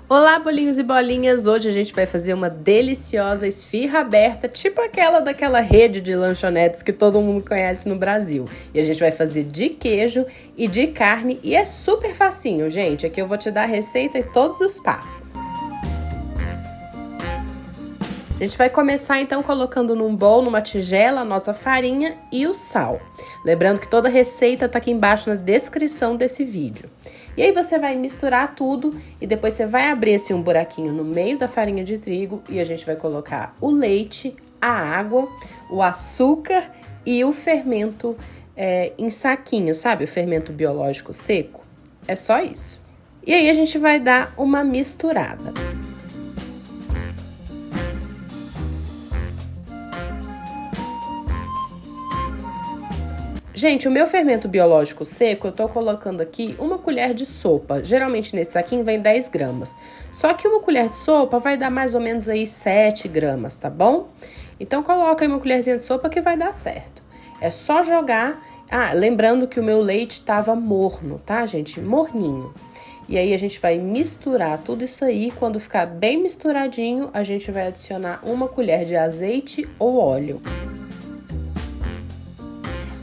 Olá, bolinhos e bolinhas! Hoje a gente vai fazer uma deliciosa esfirra aberta, tipo aquela daquela rede de lanchonetes que todo mundo conhece no Brasil. E a gente vai fazer de queijo e de carne e é super facinho, gente. Aqui eu vou te dar a receita e todos os passos. A gente vai começar então colocando num bowl, numa tigela, a nossa farinha e o sal. Lembrando que toda a receita tá aqui embaixo na descrição desse vídeo. E aí você vai misturar tudo e depois você vai abrir assim um buraquinho no meio da farinha de trigo e a gente vai colocar o leite, a água, o açúcar e o fermento em saquinho, sabe? O fermento biológico seco. É só isso. E aí a gente vai dar uma misturada. Gente, o meu fermento biológico seco, eu tô colocando aqui uma colher de sopa. Geralmente nesse saquinho vem 10 gramas. Só que uma colher de sopa vai dar mais ou menos aí 7 gramas, tá bom? Então coloca aí uma colherzinha de sopa que vai dar certo. É só jogar... Ah, lembrando que o meu leite tava morno, tá, gente? Morninho. E aí a gente vai misturar tudo isso aí. Quando ficar bem misturadinho, a gente vai adicionar uma colher de azeite ou óleo.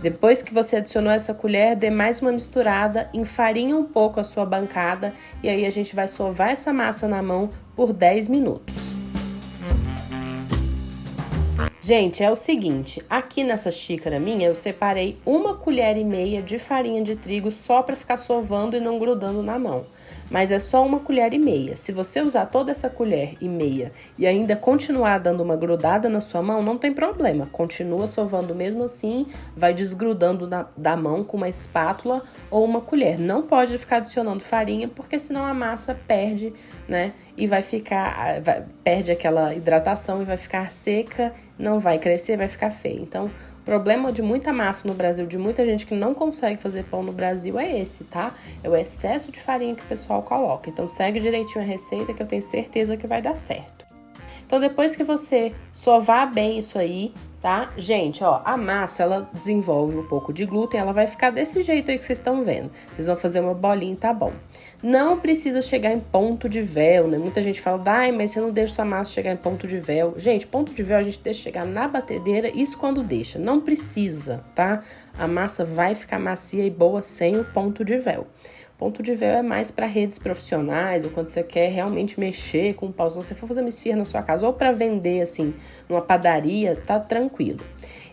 Depois que você adicionou essa colher, dê mais uma misturada, enfarinha um pouco a sua bancada e aí a gente vai sovar essa massa na mão por 10 minutos. Gente, é o seguinte, aqui nessa xícara minha eu separei 1,5 colher de farinha de trigo só para ficar sovando e não grudando na mão. Mas é só 1,5 colher. Se você usar toda essa 1,5 colher e ainda continuar dando uma grudada na sua mão, não tem problema. Continua sovando mesmo assim, vai desgrudando da mão com uma espátula ou uma colher. Não pode ficar adicionando farinha, porque senão a massa perde, né? E perde aquela hidratação e vai ficar seca, não vai crescer, vai ficar feio. Então, o problema de muita massa no Brasil, de muita gente que não consegue fazer pão no Brasil é esse, tá? É o excesso de farinha que o pessoal coloca. Então segue direitinho a receita que eu tenho certeza que vai dar certo. Então depois que você sovar bem isso aí, tá? Gente, ó, a massa ela desenvolve um pouco de glúten, ela vai ficar desse jeito aí que vocês estão vendo. Vocês vão fazer uma bolinha e tá bom. Não precisa chegar em ponto de véu, né? Muita gente fala, ai, mas você não deixa sua massa chegar em ponto de véu. Gente, ponto de véu a gente deixa chegar na batedeira, isso quando deixa. Não precisa, tá? A massa vai ficar macia e boa sem o ponto de véu. Ponto de véu é mais para redes profissionais ou quando você quer realmente mexer com o pau. Se você for fazer uma esfirra na sua casa ou para vender assim numa padaria, tá tranquilo.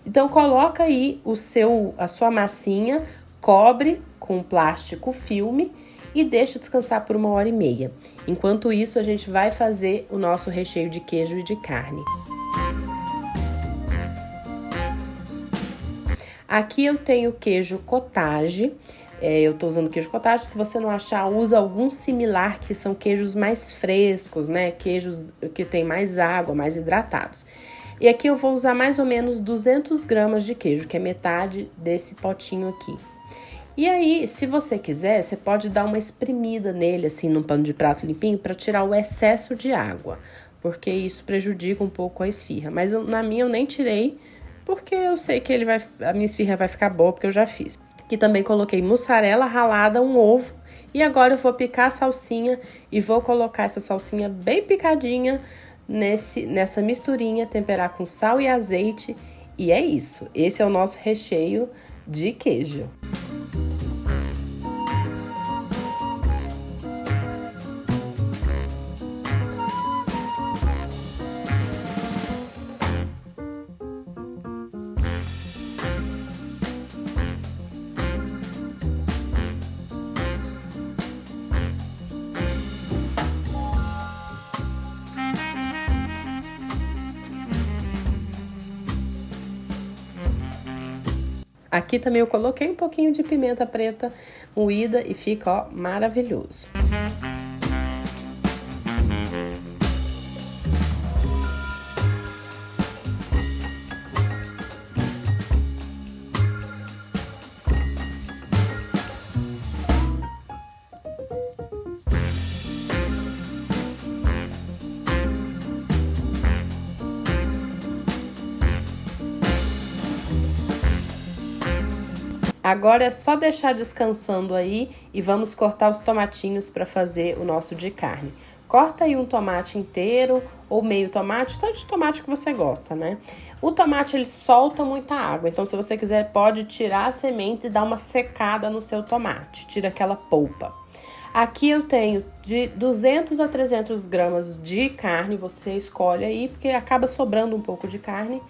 Então coloca aí a sua massinha, cobre com plástico filme e deixa descansar por 1h30. Enquanto isso, a gente vai fazer o nosso recheio de queijo e de carne. Aqui eu tenho queijo cottage. Eu tô usando queijo cottage, se você não achar, usa algum similar, que são queijos mais frescos, né? Queijos que tem mais água, mais hidratados. E aqui eu vou usar mais ou menos 200 gramas de queijo, que é metade desse potinho aqui. E aí, se você quiser, você pode dar uma espremida nele, assim, num pano de prato limpinho, para tirar o excesso de água, porque isso prejudica um pouco a esfirra. Mas na minha eu nem tirei, porque eu sei que a minha esfirra vai ficar boa, porque eu já fiz. Aqui também coloquei mussarela ralada, um ovo. E agora eu vou picar a salsinha e vou colocar essa salsinha bem picadinha nessa misturinha, temperar com sal e azeite. E é isso. Esse é o nosso recheio de queijo. Aqui também eu coloquei um pouquinho de pimenta preta moída e fica, ó, maravilhoso. Agora é só deixar descansando aí e vamos cortar os tomatinhos para fazer o nosso de carne. Corta aí um tomate inteiro ou meio tomate, tanto de tomate que você gosta, né? O tomate, ele solta muita água, então se você quiser, pode tirar a semente e dar uma secada no seu tomate, tira aquela polpa. Aqui eu tenho de 200 a 300 gramas de carne, você escolhe aí, porque acaba sobrando um pouco de carne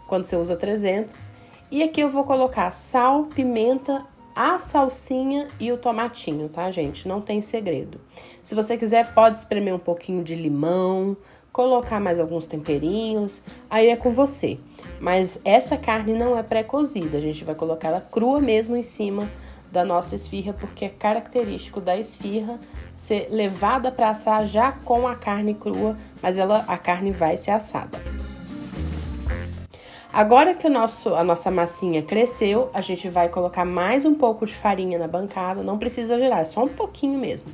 quando você usa 300. E aqui eu vou colocar sal, pimenta, a salsinha e o tomatinho, tá, gente? Não tem segredo. Se você quiser, pode espremer um pouquinho de limão, colocar mais alguns temperinhos, aí é com você. Mas essa carne não é pré-cozida, a gente vai colocar ela crua mesmo em cima da nossa esfirra, porque é característico da esfirra ser levada para assar já com a carne crua, mas a carne vai ser assada. Agora que a nossa massinha cresceu, a gente vai colocar mais um pouco de farinha na bancada, não precisa exagerar, é só um pouquinho mesmo.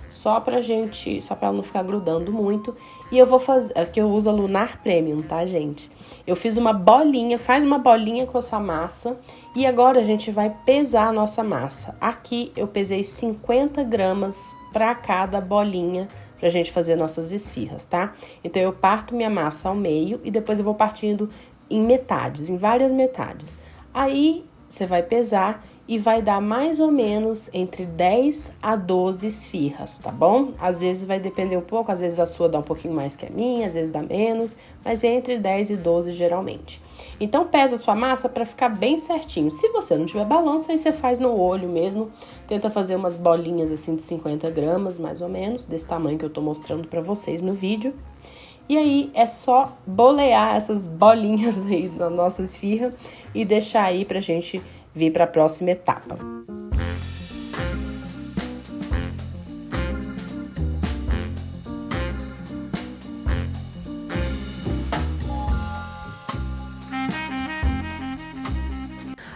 Só pra ela não ficar grudando muito. E eu vou fazer, aqui eu uso a Lunar Premium, tá, gente? Eu fiz uma bolinha, faz uma bolinha com a sua massa. E agora a gente vai pesar a nossa massa. Aqui eu pesei 50 gramas pra cada bolinha pra gente fazer nossas esfirras, tá? Então eu parto minha massa ao meio e depois eu vou partindo em metades, em várias metades. Aí você vai pesar e vai dar mais ou menos entre 10 a 12 esfirras, tá bom? Às vezes vai depender um pouco, às vezes a sua dá um pouquinho mais que a minha, às vezes dá menos, mas é entre 10 e 12 geralmente. Então pesa a sua massa para ficar bem certinho. Se você não tiver balança, aí você faz no olho mesmo, tenta fazer umas bolinhas assim de 50 gramas, mais ou menos, desse tamanho que eu tô mostrando para vocês no vídeo. E aí é só bolear essas bolinhas aí na nossa esfirra e deixar aí pra gente vir para a próxima etapa.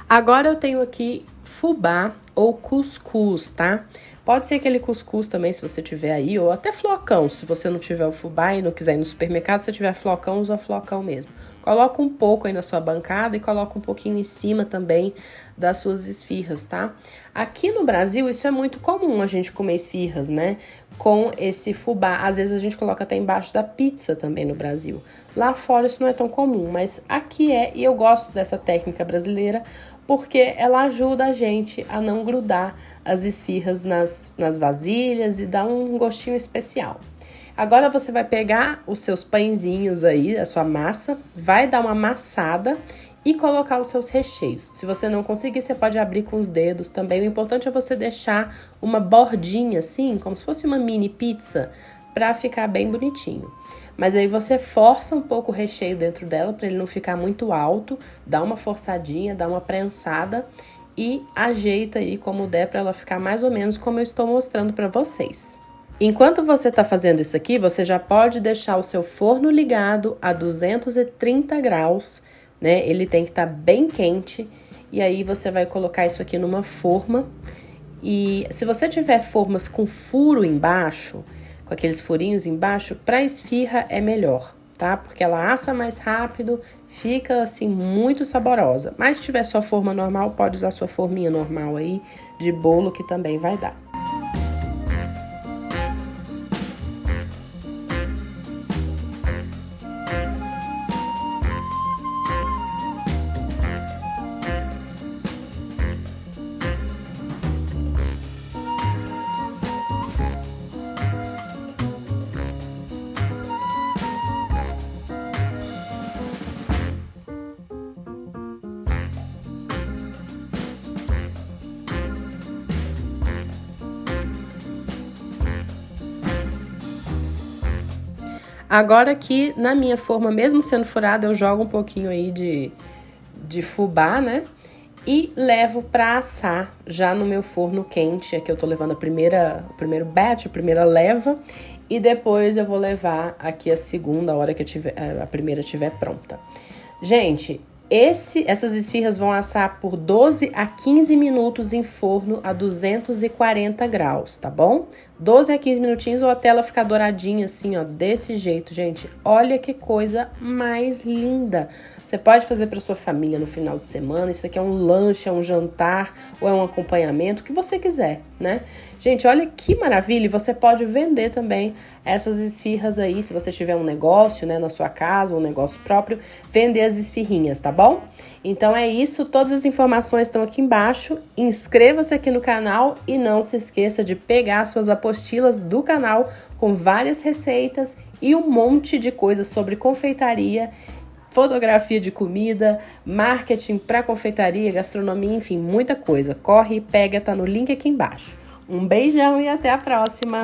Agora eu tenho aqui fubá ou cuscuz, tá? Pode ser aquele cuscuz também, se você tiver aí, ou até flocão, se você não tiver o fubá e não quiser ir no supermercado, se tiver flocão, usa flocão mesmo. Coloca um pouco aí na sua bancada e coloca um pouquinho em cima também das suas esfirras, tá? Aqui no Brasil, isso é muito comum, a gente comer esfirras, né? Com esse fubá. Às vezes a gente coloca até embaixo da pizza também no Brasil. Lá fora isso não é tão comum, mas aqui é, e eu gosto dessa técnica brasileira, porque ela ajuda a gente a não grudar as esfirras nas vasilhas e dá um gostinho especial. Agora você vai pegar os seus pãezinhos aí, a sua massa, vai dar uma amassada e colocar os seus recheios. Se você não conseguir, você pode abrir com os dedos também. O importante é você deixar uma bordinha assim, como se fosse uma mini pizza, para ficar bem bonitinho. Mas aí você força um pouco o recheio dentro dela para ele não ficar muito alto, dá uma forçadinha, dá uma prensada e ajeita aí como der para ela ficar mais ou menos como eu estou mostrando para vocês. Enquanto você está fazendo isso aqui, você já pode deixar o seu forno ligado a 230 graus, né? Ele tem que estar bem quente e aí você vai colocar isso aqui numa forma. E se você tiver formas com furo embaixo, com aqueles furinhos embaixo, para esfirra é melhor, tá? Porque ela assa mais rápido, fica assim muito saborosa. Mas se tiver sua forma normal, pode usar sua forminha normal aí de bolo que também vai dar. Agora aqui, na minha forma, mesmo sendo furada, eu jogo um pouquinho aí de fubá, né? E levo pra assar já no meu forno quente. Aqui eu tô levando o primeiro batch, a primeira leva. E depois eu vou levar aqui a segunda, hora que a primeira estiver pronta. Gente, essas esfirras vão assar por 12 a 15 minutos em forno a 240 graus, tá bom? 12 a 15 minutinhos ou até ela ficar douradinha assim, ó, desse jeito, gente. Olha que coisa mais linda. Você pode fazer para sua família no final de semana. Isso aqui é um lanche, é um jantar ou é um acompanhamento, o que você quiser, né? Gente, olha que maravilha. E você pode vender também essas esfirras aí, se você tiver um negócio, né, na sua casa, um negócio próprio, vender as esfirrinhas, tá bom? Então é isso, todas as informações estão aqui embaixo. Inscreva-se aqui no canal e não se esqueça de pegar suas apostilas do canal com várias receitas e um monte de coisas sobre confeitaria, fotografia de comida, marketing para confeitaria, gastronomia, enfim, muita coisa. Corre e pega, tá no link aqui embaixo. Um beijão e até a próxima!